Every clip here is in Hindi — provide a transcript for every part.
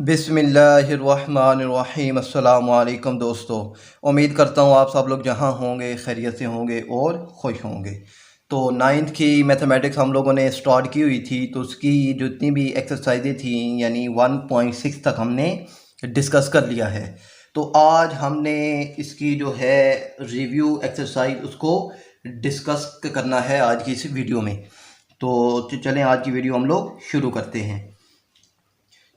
बिस्मिल्लाहिर्रहमानिर्रहीम। अस्सलामु अलैकुम दोस्तों, उम्मीद करता हूँ आप सब लोग जहाँ होंगे खैरियत से होंगे और खुश होंगे। तो नाइन्थ की मैथमेटिक्स हम लोगों ने स्टार्ट की हुई थी, तो उसकी जितनी भी एक्सरसाइजें थी यानी 1.6 तक हमने डिस्कस कर लिया है। तो आज हमने इसकी जो है रिव्यू एक्सरसाइज उसको डिस्कस करना है आज की इस वीडियो में। तो चलें आज की वीडियो हम लोग शुरू करते हैं।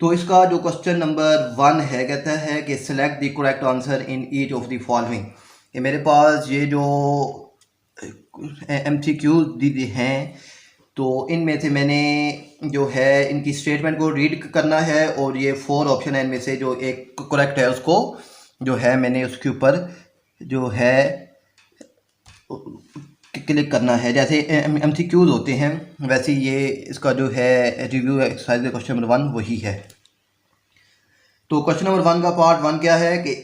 तो इसका जो क्वेश्चन नंबर 1 है, कहता है कि select the correct answer in each of the following. ये मेरे पास ये जो MCQ दी हैं, तो इनमें से मैंने जो है इनकी स्टेटमेंट को रीड करना है और ये 4 ऑप्शन है, इनमें से जो एक करेक्ट है उसको जो है मैंने उसके ऊपर जो है क्लिक करना है। जैसे MCQs होते हैं वैसे ये इसका जो है रिव्यू एक्सरसाइज का क्वेश्चन नंबर 1 वही है। तो क्वेश्चन नंबर 1 का पार्ट 1 क्या है कि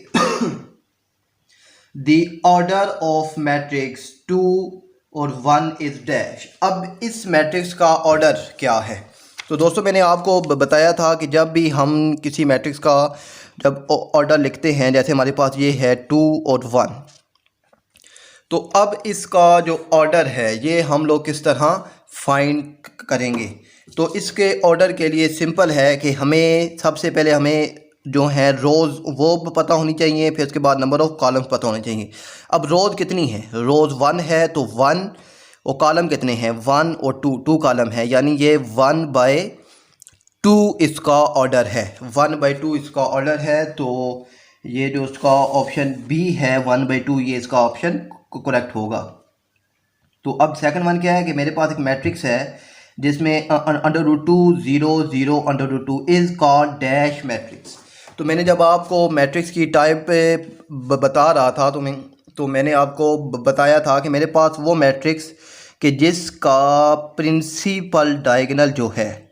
द ऑर्डर ऑफ मैट्रिक्स 2 और 1 इज डैश। अब इस मैट्रिक्स का ऑर्डर क्या है? तो दोस्तों मैंने आपको बताया था कि जब भी हम किसी मैट्रिक्स का जब ऑर्डर लिखते हैं, जैसे हमारे पास ये है 2 और 1, तो अब इसका जो ऑर्डर है ये हम लोग किस तरह फाइंड करेंगे? तो इसके ऑर्डर के लिए सिंपल है कि हमें सबसे पहले हमें जो है रोज़ वो पता होनी चाहिए, फिर उसके बाद नंबर ऑफ़ कॉलम्स पता होने चाहिए। अब रोज़ कितनी है? रोज़ 1 है, तो 1 और कॉलम कितने हैं? 1 और 2 कॉलम है, यानी ये 1/2 इसका ऑर्डर है। 1/2 इसका ऑर्डर है। तो ये जो इसका ऑप्शन बी है 1/2, ये इसका ऑप्शन करेक्ट होगा। तो अब सेकंड वन क्या है कि मेरे पास एक मैट्रिक्स है जिसमें √2 0 0 √2 इज़ कॉल्ड डैश मैट्रिक्स। तो मैंने जब आपको मैट्रिक्स की टाइप बता रहा था तो मैंने आपको बताया था कि मेरे पास वो मैट्रिक्स कि जिसका प्रिंसिपल डायगोनल जो है,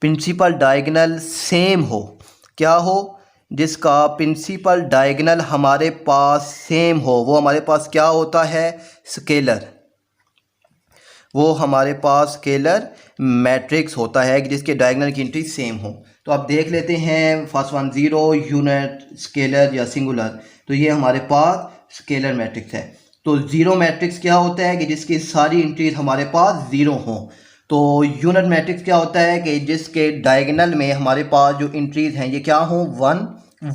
प्रिंसिपल डायगोनल सेम हो। क्या हो? जिसका प्रिंसिपल डायगोनल हमारे पास सेम हो, वो हमारे पास क्या होता है? स्केलर। वो हमारे पास स्केलर मैट्रिक्स होता है कि जिसके डायगोनल की एंट्री सेम हो। तो आप देख लेते हैं फर्स्ट वन 0 यूनिट स्केलर या सिंगुलर, तो ये हमारे पास स्केलर मैट्रिक्स है। तो ज़ीरो मैट्रिक्स क्या होता है कि जिसकी सारी एंट्रीज हमारे पास ज़ीरो हों। तो यूनिट मैट्रिक्स क्या होता है कि जिसके डायगोनल में हमारे पास जो एंट्रीज हैं ये क्या हों? 1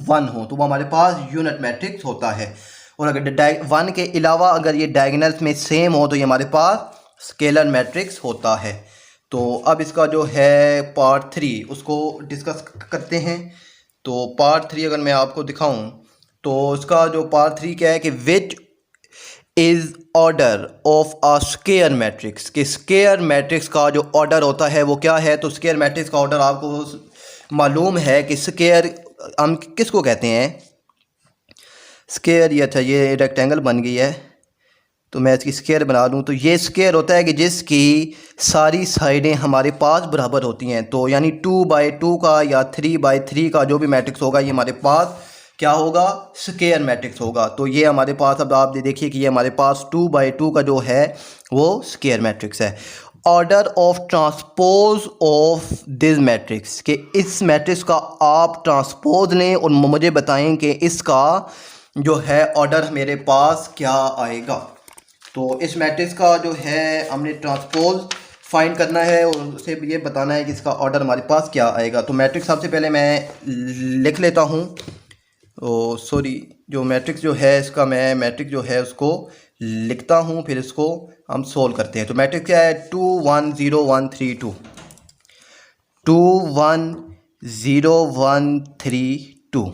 1 हो, तो वो हमारे पास यूनिट मैट्रिक्स होता है। और अगर 1 के अलावा अगर ये डायगोनल्स में सेम हो तो ये हमारे पास स्केलर मैट्रिक्स होता है। तो अब इसका जो है पार्ट 3 उसको डिस्कस करते हैं। तो पार्ट 3 अगर मैं आपको दिखाऊं तो इसका जो पार्ट 3 क्या है कि which is order of a square matrix, कि स्केयर मैट्रिक्स का जो ऑर्डर होता है वो क्या है? तो स्केयर मैट्रिक्स का ऑर्डर आपको मालूम है कि स्केयर हम किसको कहते हैं? स्केयर, ये अच्छा ये रेक्टेंगल बन गई है तो मैं इसकी स्केयर बना दूं। तो ये स्केयर होता है कि जिसकी सारी साइडें हमारे पास बराबर होती हैं। तो यानी 2/2 का या 3/3 का जो भी मैट्रिक्स होगा ये हमारे पास क्या होगा? स्केयर मैट्रिक्स होगा। तो ये हमारे पास, अब आप देखिए कि ये हमारे पास 2/2 का जो है वो स्केयर मैट्रिक्स है। Order of transpose of this matrix, कि इस मैट्रिक्स का आप ट्रांसपोज लें और मुझे बताएं कि इसका जो है ऑर्डर मेरे पास क्या आएगा। तो इस मैट्रिक्स का जो है हमने ट्रांसपोज फाइंड करना है और उसे ये बताना है कि इसका ऑर्डर हमारे पास क्या आएगा। तो मैट्रिक्स सबसे पहले मैं लिख लेता हूँ। सॉरी, जो मैट्रिक्स जो है इसका मैं मैट्रिक्स जो है उसको लिखता हूँ, फिर इसको हम सोल्व करते हैं। तो मैट्रिक्स क्या है? 2 1 0 1 3 2 2 1 0 1 3 2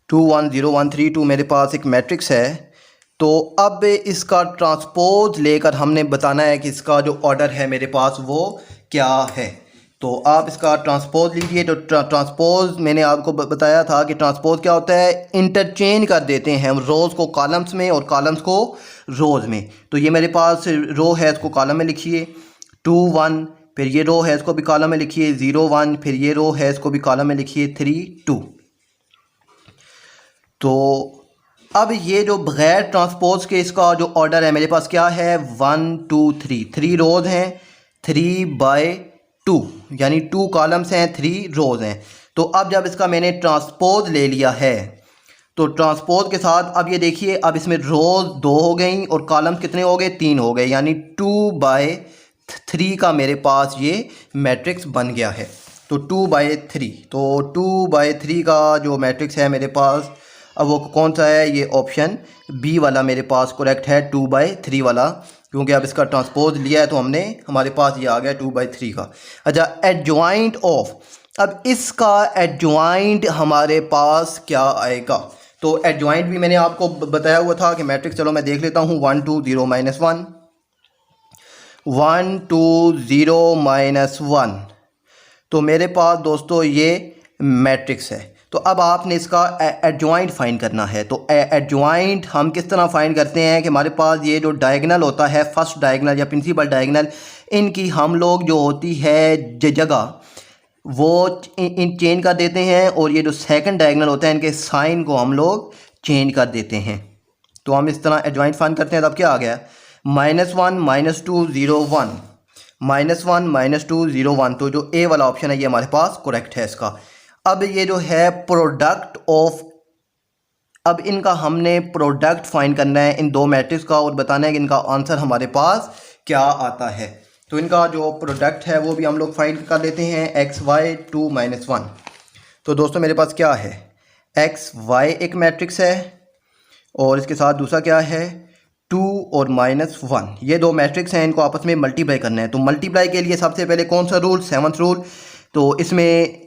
2 1 0 1 3 2 मेरे पास एक मैट्रिक्स है। तो अब इसका ट्रांसपोज लेकर हमने बताना है कि इसका जो ऑर्डर है मेरे पास वो क्या है। तो आप इसका ट्रांसपोज लीजिए। तो ट्रांसपोज मैंने आपको बताया था कि ट्रांसपोज क्या होता है? इंटरचेंज कर देते हैं हम रोज़ को कॉलम्स में और कॉलम्स को रोज़ में। तो ये मेरे पास रो है, इसको कॉलम में लिखिए 2 1, फिर ये रो है इसको भी कॉलम में लिखिए 0 1, फिर ये रो है इसको भी कॉलम में लिखिए 3 2। तो अब ये जो बग़ैर ट्रांसपोज के इसका जो ऑर्डर है मेरे पास क्या है? 1 2 3 रोज़ हैं, 3/3 2, यानी 2 कॉलम्स हैं 3 रोज़ हैं। तो अब जब इसका मैंने ट्रांसपोज ले लिया है तो ट्रांसपोज के साथ अब ये देखिए, अब इसमें रोज़ 2 हो गई और कॉलम्स कितने हो गए, 3 हो गए, यानी 2/3 का मेरे पास ये मैट्रिक्स बन गया है। तो 2/3, तो 2/3 का जो मैट्रिक्स है मेरे पास, अब वो कौन सा है, ये ऑप्शन बी वाला मेरे पास करेक्ट है, 2/3 वाला, क्योंकि अब इसका ट्रांसपोज लिया है तो हमने, हमारे पास ये आ गया 2/3 का। अच्छा, एडजॉइंट ऑफ, अब इसका एडजॉइंट हमारे पास क्या आएगा, तो एडजॉइंट भी मैंने आपको बताया हुआ था कि मैट्रिक्स, चलो मैं देख लेता हूँ, 1 2 0 -1 1 2 0 -1, तो मेरे पास दोस्तों ये मैट्रिक्स है। तो अब आपने इसका एडजॉइंट फाइंड करना है। तो एडजॉइंट हम किस तरह फाइंड करते हैं कि हमारे पास ये जो डायगोनल होता है, फर्स्ट डायगोनल या प्रिंसिपल डायगोनल, इनकी हम लोग जो होती है जगह वो इन चेंज कर देते हैं, और ये जो सेकंड डायगोनल होता है इनके साइन को हम लोग चेंज कर देते हैं। तो हम इस तरह एडजॉइंट फाइंड करते हैं। तब क्या आ गया, -1 -2 0 1 -1 -2 0 1, तो जो ए वाला ऑप्शन है ये हमारे पास करेक्ट है इसका। अब ये जो है प्रोडक्ट ऑफ, अब इनका हमने प्रोडक्ट फाइंड करना है इन दो मैट्रिक्स का, और बताना है कि इनका आंसर हमारे पास क्या आता है। तो इनका जो प्रोडक्ट है वो भी हम लोग फाइंड कर लेते हैं, xy 2 -1। तो दोस्तों मेरे पास क्या है, xy एक मैट्रिक्स है, और इसके साथ दूसरा क्या है, 2 और -1, ये दो मैट्रिक्स हैं, इनको आपस में मल्टीप्लाई करना है। तो मल्टीप्लाई के लिए सबसे पहले कौन सा रूल, 7th रूल। तो इसमें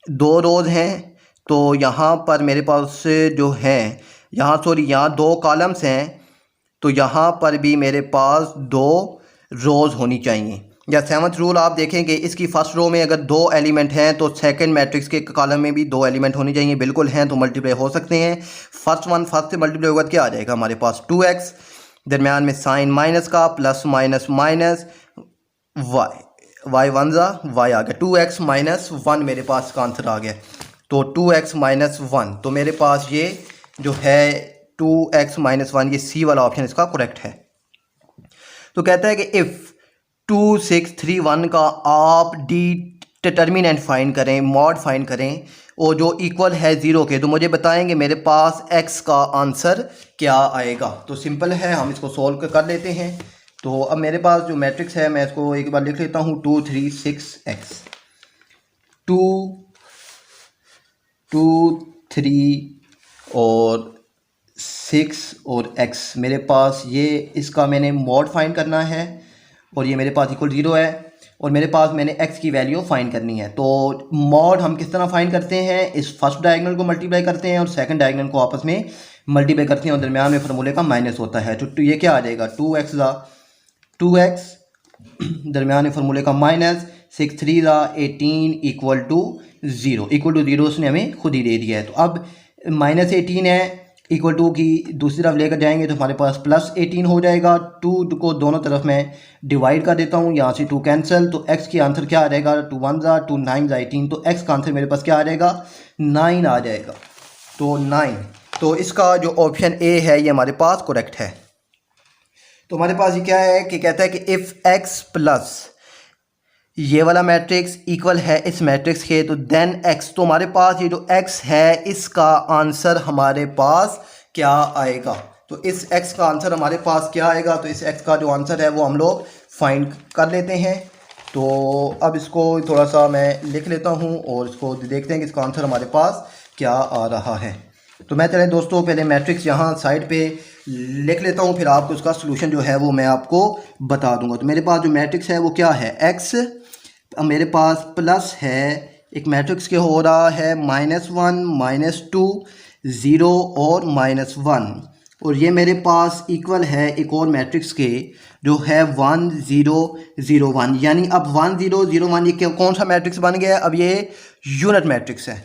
2 रोज़ हैं, तो यहाँ पर मेरे पास जो है, यहाँ 2 कॉलम्स हैं, तो यहाँ पर भी मेरे पास 2 रोज़ होनी चाहिए। या 7th रूल आप देखेंगे, इसकी फर्स्ट रो में अगर 2 एलिमेंट हैं तो सेकंड मैट्रिक्स के कॉलम में भी 2 एलिमेंट होने चाहिए, बिल्कुल हैं तो मल्टीप्लाई हो सकते हैं। फर्स्ट से मल्टीप्लाई होगा तो क्या आ जाएगा हमारे पास, 2x, दरमियान में साइन माइनस का, प्लस माइनस माइनस y 1 ज़ा y आ गया, 2x -1 मेरे पास का आंसर आ गया। तो 2x -1, तो मेरे पास ये जो है 2x -1, ये सी वाला ऑप्शन इसका करेक्ट है। तो कहता है कि इफ़ 2 6 3 1 का आप डिटर्मिनेंट फाइंड करें, मॉड फाइंड करें, और जो इक्वल है 0 के, तो मुझे बताएंगे मेरे पास x का आंसर क्या आएगा। तो सिंपल है, हम इसको सॉल्व कर लेते हैं। तो अब मेरे पास जो मैट्रिक्स है मैं इसको एक बार लिख लेता हूँ, 2 3 6 x, 2 2 3 और 6 और x, मेरे पास ये, इसका मैंने मॉड फाइंड करना है, और ये मेरे पास इक्वल 0 है, और मेरे पास मैंने x की वैल्यू फाइंड करनी है। तो मॉड हम किस तरह फाइंड करते हैं, इस फर्स्ट डायगोनल को मल्टीप्लाई करते हैं और सेकंड डायगोनल को आपस में मल्टीप्लाई करते हैं, और दरमियान में फार्मूले का माइनस होता है। तो ये क्या आ जाएगा, 2x ज़ा 2x, दरमियान में फार्मूले का माइनस, 6 3 ज़ा 18 इक्वल टू 0 उसने हमें खुद ही दे दिया है। तो अब -18 है, इक्वल टू की दूसरी तरफ लेकर जाएंगे तो हमारे पास +18 हो जाएगा। 2 को दोनों तरफ मैं डिवाइड कर देता हूँ, यहाँ से 2 कैंसिल, तो x की आंसर क्या आ जाएगा, 2 1 ज़ा 2 9 ज़ा 18, तो x का आंसर मेरे पास क्या आ जाएगा, 9 आ जाएगा। तो 9, तो इसका जो ऑप्शन ए है ये हमारे पास करेक्ट है। तो हमारे पास ये क्या है कि कहता है कि इफ़ x प्लस ये वाला मैट्रिक्स इक्वल है इस मैट्रिक्स के, तो देन x, तो हमारे पास ये जो x है इसका आंसर हमारे पास क्या आएगा। तो इस x का आंसर हमारे पास क्या आएगा, तो इस x का जो आंसर है वो हम लोग फाइंड कर लेते हैं। तो अब इसको थोड़ा सा मैं लिख लेता हूँ और इसको देखते हैं कि इसका आंसर हमारे पास क्या आ रहा है। तो मैं चलें दोस्तों पहले मैट्रिक्स यहाँ साइड पे लिख लेता हूँ, फिर आपको उसका सलूशन जो है वो मैं आपको बता दूंगा। तो मेरे पास जो मैट्रिक्स है वो क्या है, x, मेरे पास प्लस है, एक मैट्रिक्स के हो रहा है -1 -2 0 और -1, और ये मेरे पास इक्वल है एक और मैट्रिक्स के जो है 1 0 0 1, यानी अब 1 0 0 1 ये कौन सा मैट्रिक्स बन गया है, अब ये यूनिट मैट्रिक्स है।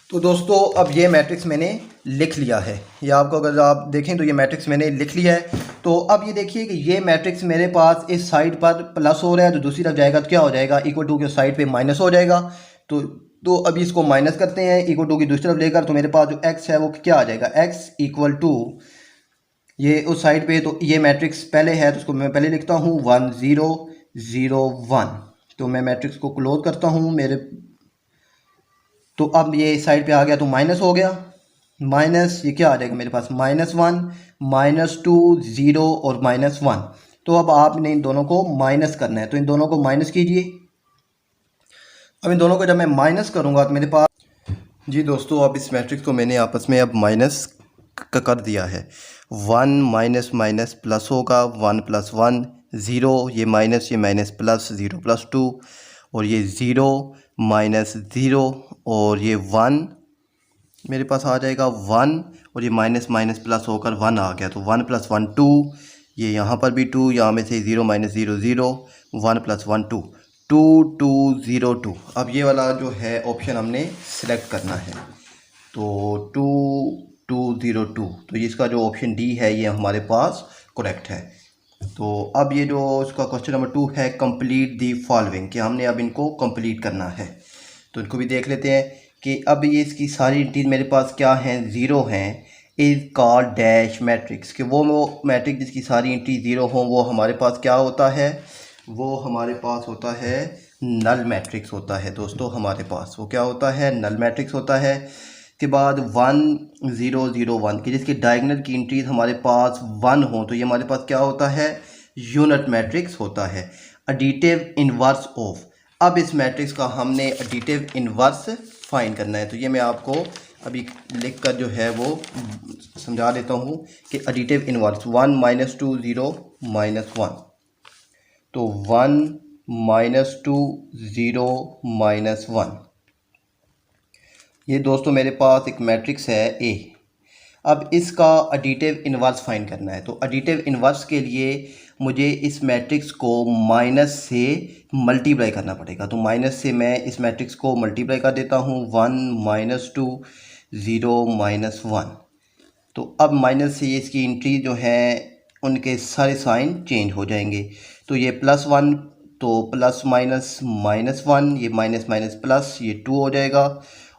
तो दोस्तों अब ये मैट्रिक्स मैंने लिख लिया है, ये आपको अगर आप देखें तो ये मैट्रिक्स मैंने लिख लिया है। तो अब ये देखिए कि ये मैट्रिक्स मेरे पास इस साइड पर प्लस हो रहा है, तो दूसरी तरफ जाएगा तो क्या हो जाएगा, इक्वल टू के साइड पे माइनस हो जाएगा। तो अभी इसको माइनस करते हैं इक्वल टू की दूसरी तरफ लेकर, तो मेरे पास जो x है वो क्या आ जाएगा, x इक्वल टू ये उस साइड पे, तो ये मैट्रिक्स पहले है तो उसको मैं पहले लिखता हूँ 1 0 0 1, तो मैं मैट्रिक्स को क्लोज करता हूँ मेरे। तो अब ये इस साइड पे आ गया तो माइनस हो गया, माइनस ये क्या आ जाएगा मेरे पास -1 -2 0 और -1। तो अब आपने इन दोनों को माइनस करना है, तो इन दोनों को माइनस कीजिए। अब इन दोनों को जब मैं माइनस करूँगा तो मेरे पास, जी दोस्तों, अब इस मैट्रिक्स को मैंने आपस में अब माइनस कर दिया है। 1 माइनस माइनस प्लस होगा, 1 + 1 0, ये माइनस प्लस 0 + 2, और ये 0 -0 और ये 1 मेरे पास आ जाएगा 1, और ये माइनस माइनस प्लस होकर 1 आ गया। तो 1 + 1 2, ये यहाँ पर भी 2, यहाँ में से 0 -0 0, 1 + 1 2, 2 2 0 2। अब ये वाला जो है ऑप्शन हमने सेलेक्ट करना है, तो 2 2 0 2, तो इसका जो ऑप्शन डी है ये हमारे पास करेक्ट है। तो अब ये जो इसका क्वेश्चन नंबर 2 है, कंप्लीट दी फॉलोइंग, कि हमने अब इनको कंप्लीट करना है। तो इनको भी देख लेते हैं कि अब ये इसकी सारी इंटीज मेरे पास क्या हैं, 0 हैं, इज कॉल्ड डैश मैट्रिक्स, कि वो मैट्रिक्स जिसकी सारी इंटीज 0 हों वो हमारे पास क्या होता है, वो हमारे पास होता है नल मैट्रिक्स होता है। दोस्तों हमारे पास वो क्या होता है, नल मैट्रिक्स होता है। के बाद 1 0 0 1 कि जिसके डायगोनल की इंट्रीज हमारे पास 1 हो तो ये हमारे पास क्या होता है, यूनिट मैट्रिक्स होता है। एडिटिव इनवर्स ऑफ, अब इस मैट्रिक्स का हमने एडिटिव इनवर्स फाइंड करना है। तो ये मैं आपको अभी लिख कर जो है वो समझा देता हूँ कि एडिटिव इनवर्स 1 -2 0 -1, तो 1 -2 0 -1, ये दोस्तों मेरे पास एक मैट्रिक्स है ए। अब इसका एडिटिव इनवर्स फाइंड करना है, तो एडिटिव इनवर्स के लिए मुझे इस मैट्रिक्स को माइनस से मल्टीप्लाई करना पड़ेगा। तो माइनस से मैं इस मैट्रिक्स को मल्टीप्लाई कर देता हूँ, 1 -2 0 -1। तो अब माइनस से ये इसकी एंट्री जो है उनके सारे साइन चेंज हो जाएंगे। तो ये +1, तो प्लस माइनस -1, ये माइनस माइनस प्लस, ये 2 हो जाएगा,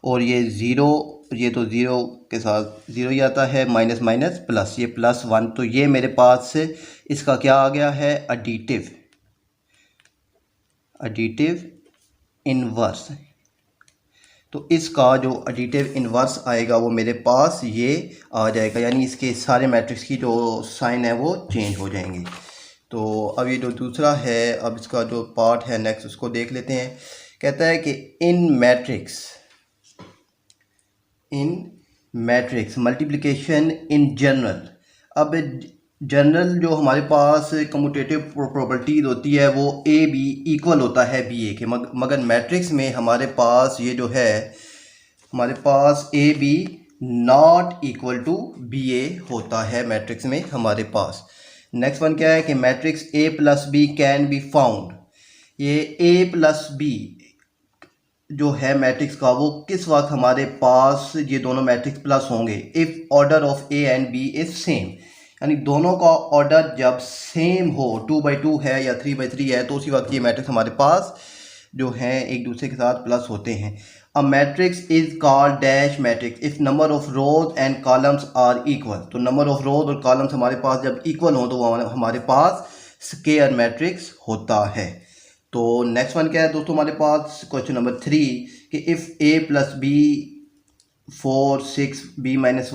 और ये 0, ये तो 0 के साथ 0 ही आता है, माइनस माइनस प्लस, ये +1। तो ये मेरे पास इसका क्या आ गया है, एडिटिव इनवर्स। तो इसका जो एडिटिव इनवर्स आएगा वो मेरे पास ये आ जाएगा, यानी इसके सारे मैट्रिक्स की जो साइन है वो चेंज हो जाएंगे। तो अब ये जो दूसरा है, अब इसका जो पार्ट है नेक्स्ट उसको देख लेते हैं। कहता है कि इन मैट्रिक्स मल्टीप्लिकेशन इन जनरल। अब जनरल जो हमारे पास कम्यूटेटिव प्रॉपर्टीज होती है वो ए बी इक्वल होता है बी ए के, मगर मैट्रिक्स में हमारे पास ये जो है हमारे पास A B not equal to B A होता है मैट्रिक्स में हमारे पास। नेक्स्ट वन क्या है कि matrix A + B can be found, ये ए + बी जो है मैट्रिक्स का वो किस वक्त हमारे पास ये दोनों मैट्रिक्स प्लस होंगे, if order of A and B is same, यानी दोनों का ऑर्डर जब सेम हो, 2/2 है या 3/3 है, तो उसी वक्त ये मैट्रिक्स हमारे पास जो हैं एक दूसरे के साथ प्लस होते हैं। A matrix is called dash matrix if number of rows and columns are equal, तो नंबर ऑफ रोज और कॉलम्स हमारे पास जब इक्वल हो तो वो हमारे पास स्क्वायर मैट्रिक्स होता है। तो नेक्स्ट वन क्या है दोस्तों हमारे पास, क्वेश्चन नंबर 3 कि if a + b 4 6 b - 1 =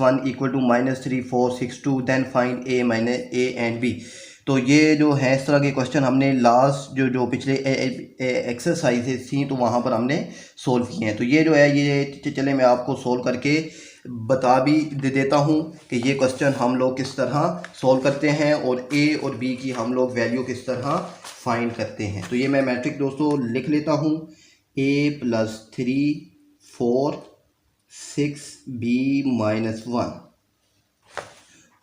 -3 4 6 2 then find a and b। तो ये जो है इस तरह के क्वेश्चन हमने लास्ट जो पिछले एक्सरसाइजेज थी तो वहाँ पर हमने सोल्व किए हैं। तो ये जो है ये चले मैं आपको सोल्व करके बता भी दे देता हूँ कि ये क्वेश्चन हम लोग किस तरह सोल्व करते हैं और ए और बी की हम लोग वैल्यू किस तरह फाइंड करते हैं। तो ये मैं मैट्रिक्स दोस्तों लिख लेता हूँ, a + 3 4 6 b - 1।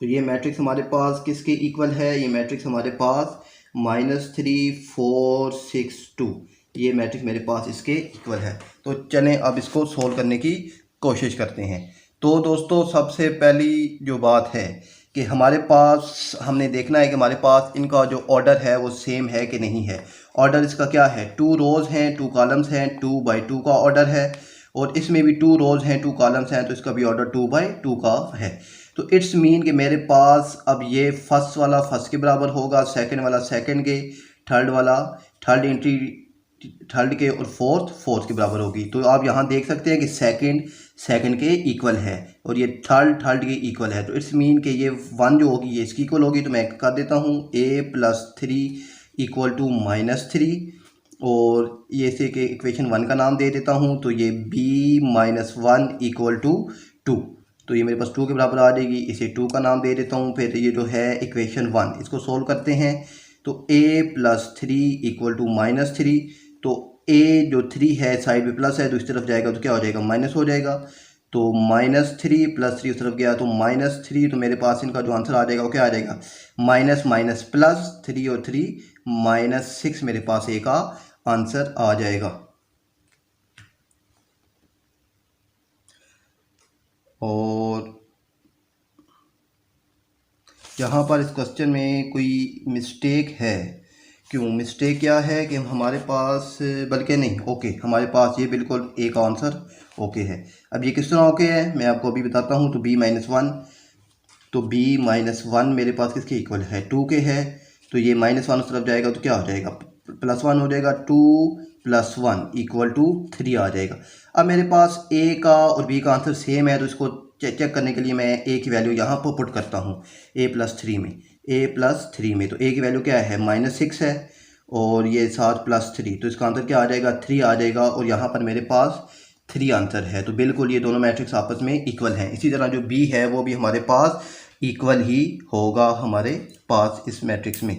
तो ये मैट्रिक्स हमारे पास किसके इक्वल है, ये मैट्रिक्स हमारे पास -3 4 6 2, ये मैट्रिक्स मेरे पास इसके इक्वल है। तो चलें अब इसको सोल्व करने की कोशिश करते हैं। तो दोस्तों सबसे पहली जो बात है कि हमारे पास हमने देखना है कि हमारे पास इनका जो ऑर्डर है वो सेम है कि नहीं है। ऑर्डर इसका क्या है, 2 रोज़ हैं 2 कॉलम्स हैं, 2/2 का ऑर्डर है, और इसमें भी 2 रोज़ हैं 2 कॉलम्स हैं, तो इसका भी ऑर्डर 2/2 का है। तो इट्स मीन कि मेरे पास अब ये फर्स्ट वाला फर्स्ट के बराबर होगा, सेकंड वाला सेकंड के, थर्ड वाला थर्ड एंट्री थर्ड के और फोर्थ के बराबर होगी। तो आप यहाँ देख सकते हैं कि सेकंड के इक्वल है और ये थर्ड के इक्वल है। तो इट्स मीन कि ये 1 जो होगी ये इसकी इक्वल होगी। तो मैं कर देता हूँ a+3 इक्वल टू -3 और ये से कि इक्वेशन 1 का नाम दे देता हूँ। तो ये b-1 इक्वल टू 2, तो ये मेरे पास 2 के बराबर आ जाएगी। इसे 2 का नाम दे देता हूँ। फिर ये जो है इक्वेशन 1 इसको सोल्व करते हैं। तो a+3 इक्वल टू -3, तो a जो 3 है साइड में प्लस है तो इस तरफ जाएगा तो क्या हो जाएगा, माइनस हो जाएगा। तो -3 + 3 उस तरफ गया तो -3, तो मेरे पास इनका जो आंसर आ जाएगा वो क्या आ जाएगा, माइनस माइनस प्लस 3 और 3 -6 मेरे पास a का आंसर आ जाएगा। और यहाँ पर इस क्वेश्चन में कोई मिस्टेक है। क्यों मिस्टेक क्या है कि हमारे पास, बल्कि नहीं, ओके हमारे पास ये बिल्कुल ए का आंसर ओके है। अब ये किस तरह ओके है मैं आपको अभी बताता हूँ। तो b-1, तो b-1 मेरे पास किसके इक्वल है, 2 के है। तो ये -1 उस तरफ जाएगा तो क्या हो जाएगा, +1 हो जाएगा। 2 + 1 इक्वल टू 3 आ जाएगा। अब मेरे पास a का और b का आंसर सेम है तो इसको चेक करने के लिए मैं a की वैल्यू यहाँ पर पुट करता हूँ a+3 में। तो a की वैल्यू क्या है, -6 है और ये साथ +3, तो इसका आंसर क्या आ जाएगा, 3 आ जाएगा। और यहाँ पर मेरे पास 3 आंसर है। तो बिल्कुल ये दोनों मैट्रिक्स आपस में इक्वल हैं। इसी तरह जो b है वो भी हमारे पास इक्वल ही होगा हमारे पास इस मैट्रिक्स में।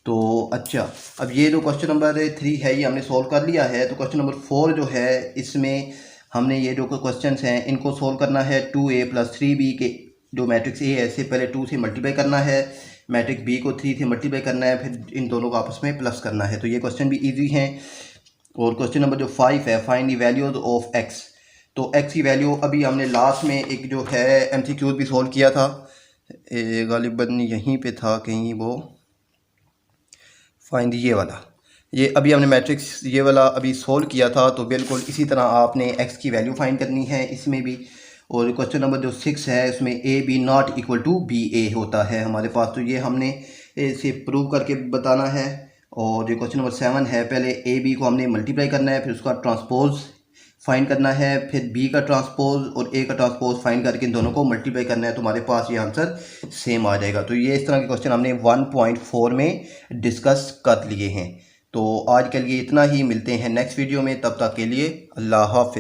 तो अच्छा, अब ये जो क्वेश्चन नंबर 3 है ये हमने सॉल्व कर लिया है। तो क्वेश्चन नंबर 4 जो है इसमें हमने ये जो क्वेश्चन हैं इनको सोल्व करना है। 2a + 3b के जो मैट्रिक्स a है इससे पहले 2 से मल्टीप्लाई करना है, मैट्रिक्स b को 3 से मल्टीप्लाई करना है, फिर इन दोनों को आपस में प्लस करना है। तो ये क्वेश्चन भी ईजी हैं। और क्वेश्चन नंबर जो 5 है, find the values of x। तो x की वैल्यू अभी हमने लास्ट में एक जो है MCQ भी सोल्व किया था, गालिबन यहीं पे था कहीं वो, फाइंड ये वाला, ये अभी हमने मैट्रिक्स ये वाला अभी सोल्व किया था। तो बिल्कुल इसी तरह आपने x की वैल्यू फाइंड करनी है इसमें भी। और क्वेश्चन नंबर जो 6 है उसमें a b equal to ba होता है हमारे पास। तो ये हमने इसे प्रूव करके बताना है। और जो क्वेश्चन नंबर 7 है, पहले ab को हमने मल्टीप्लाई करना है, फिर उसका ट्रांसपोज फाइंड करना है, फिर b का ट्रांसपोज और a का ट्रांसपोज फाइंड करके इन दोनों को मल्टीप्लाई करना है। तो हमारे पास ये आंसर सेम आ जाएगा। तो ये इस तरह के क्वेश्चन हमने 1.4 में डिस्कस कर लिए हैं। तो आज के लिए इतना ही, मिलते हैं नेक्स्ट वीडियो में, तब तक के लिए अल्लाह हाफिज़।